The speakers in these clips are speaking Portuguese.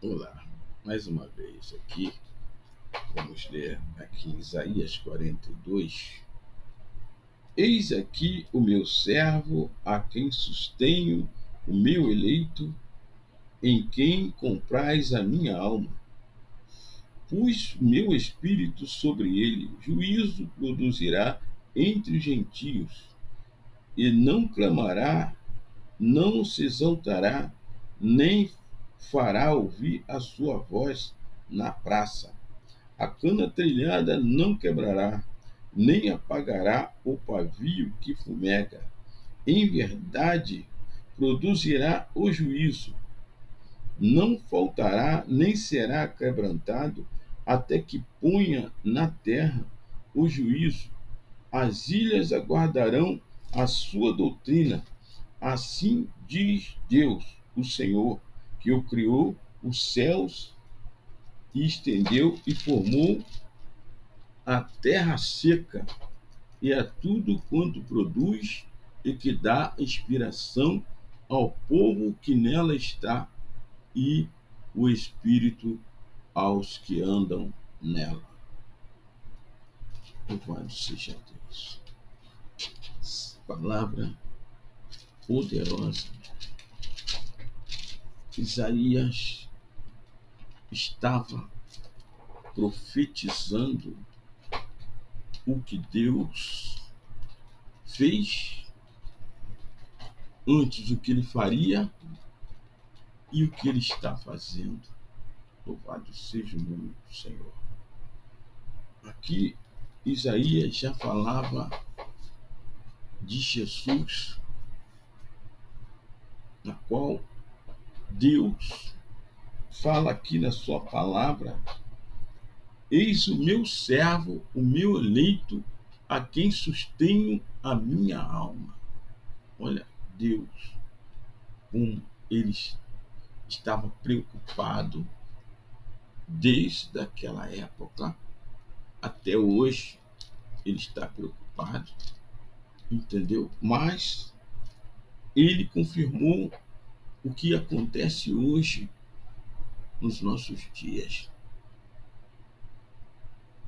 Olá, mais uma vez aqui, vamos ler aqui Isaías 42. Eis aqui o meu servo, a quem sustenho, o meu eleito, em quem comprais a minha alma. Pus meu espírito sobre ele, juízo produzirá entre os gentios, e não clamará, não se exaltará, nem fará ouvir a sua voz na praça. A cana trilhada não quebrará, nem apagará o pavio que fumega. Em verdade, produzirá o juízo. Não faltará, nem será quebrantado, até que ponha na terra o juízo. As ilhas aguardarão a sua doutrina. Assim diz Deus, o Senhor, que o criou os céus e estendeu e formou a terra seca e a tudo quanto produz e que dá inspiração ao povo que nela está e o espírito aos que andam nela. Louvado seja Deus. Palavra poderosa. Isaías estava profetizando o que Deus fez antes, o que ele faria e o que ele está fazendo. Louvado seja o nome do Senhor. Aqui, Isaías já falava de Jesus, na qual Deus fala aqui na sua palavra: eis o meu servo, o meu eleito, a quem sustenho a minha alma. Olha, Deus, como ele estava preocupado desde aquela época até hoje, ele está preocupado, entendeu? Mas ele confirmou o que acontece hoje nos nossos dias.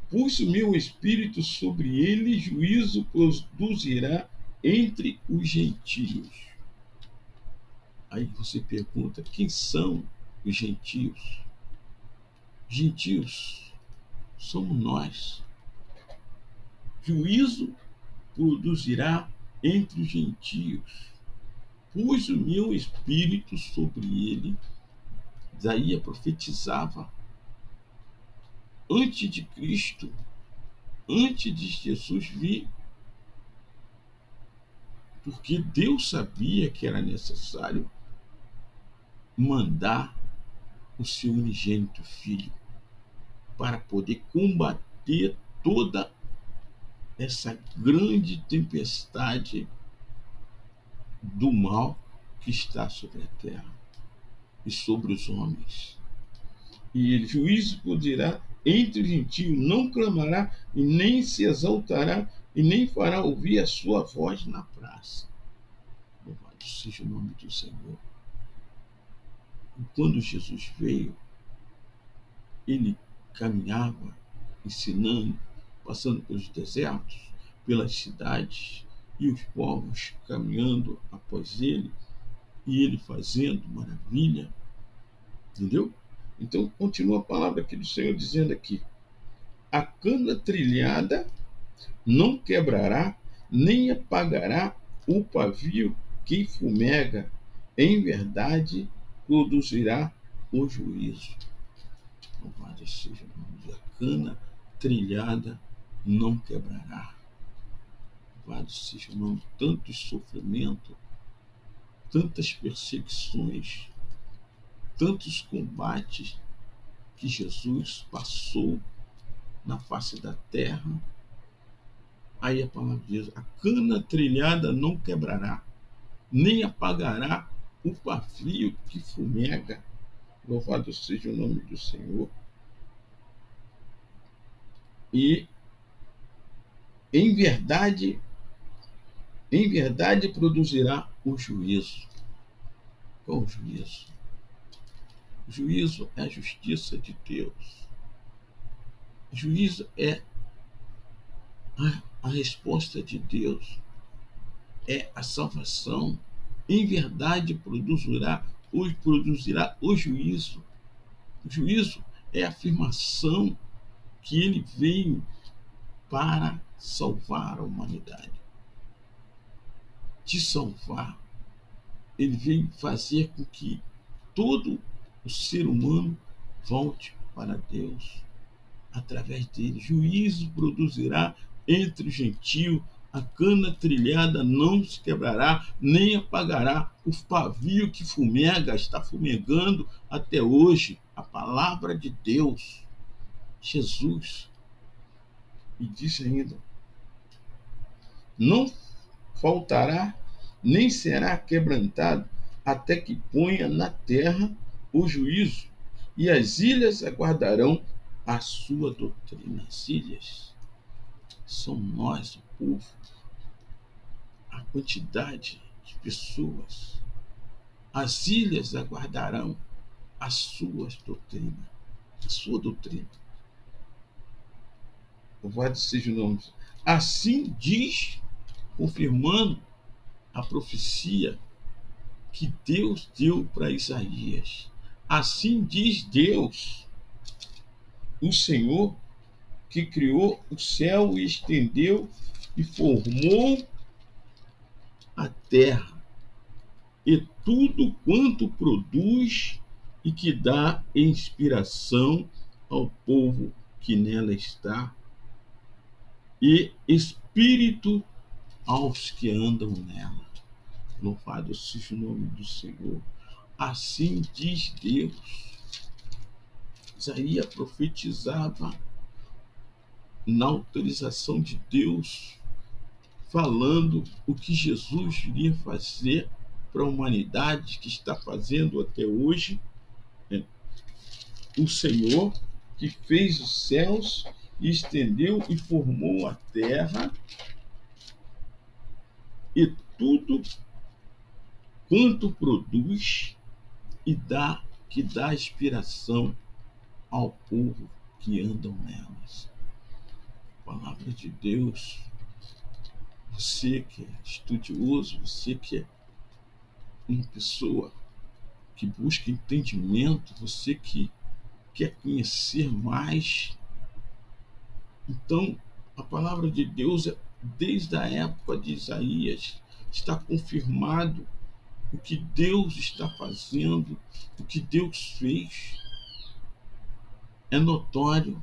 Pus o meu espírito sobre ele, juízo produzirá entre os gentios. Aí você pergunta: quem são os gentios? Gentios somos nós. Juízo produzirá entre os gentios. Pus o meu espírito sobre ele. Isaías profetizava antes de Cristo, antes de Jesus vir, porque Deus sabia que era necessário mandar o seu unigênito filho para poder combater toda essa grande tempestade do mal que está sobre a terra e sobre os homens. E ele, juízo poderá entre os gentios, não clamará e nem se exaltará e nem fará ouvir a sua voz na praça. Louvado seja o nome do Senhor. E quando Jesus veio, ele caminhava ensinando, passando pelos desertos, pelas cidades, e os povos caminhando após ele, e ele fazendo maravilha, entendeu? Então continua a palavra aqui do Senhor dizendo aqui: a cana trilhada não quebrará, nem apagará o pavio que fumega, em verdade produzirá o juízo. Louvado seja o nome da cana trilhada não quebrará. Louvado seja o nome de tanto sofrimento, tantas perseguições, tantos combates que Jesus passou na face da terra. Aí a palavra diz: a cana trilhada não quebrará, nem apagará o pavio que fumega. Louvado seja o nome do Senhor. E em verdade produzirá o juízo. Qual o juízo? O Juízo é a justiça de Deus. Juízo é a resposta de Deus, é a salvação. Em verdade produzirá o juízo. O juízo é a afirmação que ele veio para salvar a humanidade. De salvar, ele veio fazer com que todo o ser humano volte para Deus através dele. Juízo produzirá entre o gentio, a cana trilhada não se quebrará, nem apagará. O pavio que fumega está fumegando até hoje. A palavra de Deus, Jesus. E disse ainda: não faltará, nem será quebrantado, até que ponha na terra o juízo, e as ilhas aguardarão a sua doutrina. As ilhas são nós, o povo, a quantidade de pessoas. As ilhas aguardarão a sua doutrina. A sua doutrina. Louvado seja o nome. Assim diz, confirmando a profecia que Deus deu para Isaías. Assim diz Deus, o Senhor, que criou o céu e estendeu e formou a terra e tudo quanto produz e que dá inspiração ao povo que nela está e espírito aos que andam nela. Louvado seja o nome do Senhor. Assim diz Deus. Isaías profetizava na autorização de Deus, falando o que Jesus iria fazer para a humanidade, que está fazendo até hoje. O Senhor que fez os céus e estendeu e formou a terra e tudo quanto produz e que dá inspiração ao povo que andam nelas. Palavra de Deus. Você que é estudioso, você que é uma pessoa que busca entendimento, você que quer conhecer mais. Então, a palavra de Deus, desde a época de Isaías, está confirmado o que Deus está fazendo, o que Deus fez. É notório.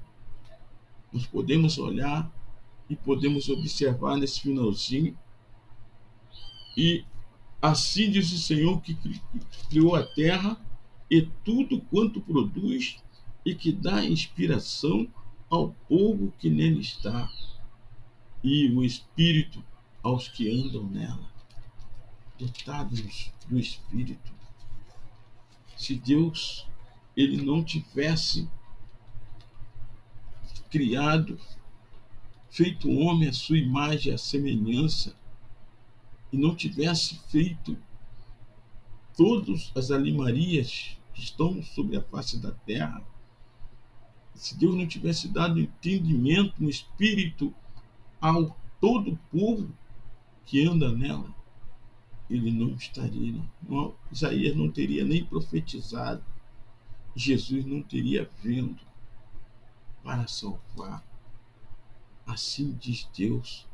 Nós podemos olhar e podemos observar nesse finalzinho. E assim diz o Senhor que criou a terra e tudo quanto produz e que dá inspiração ao povo que nele está e o Espírito aos que andam nela. Dotados do Espírito. Se Deus ele não tivesse criado, feito o homem à sua imagem e à semelhança, e não tivesse feito todas as animarias que estão sobre a face da terra, se Deus não tivesse dado entendimento no Espírito ao todo o povo que anda nela, ele não estaria. Isaías não teria nem profetizado, Jesus não teria vindo para salvar. Assim diz Deus: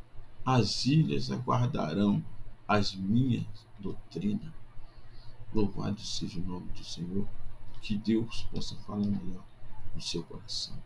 as ilhas aguardarão as minhas doutrinas. Louvado seja o nome do Senhor. Que Deus possa falar melhor no seu coração.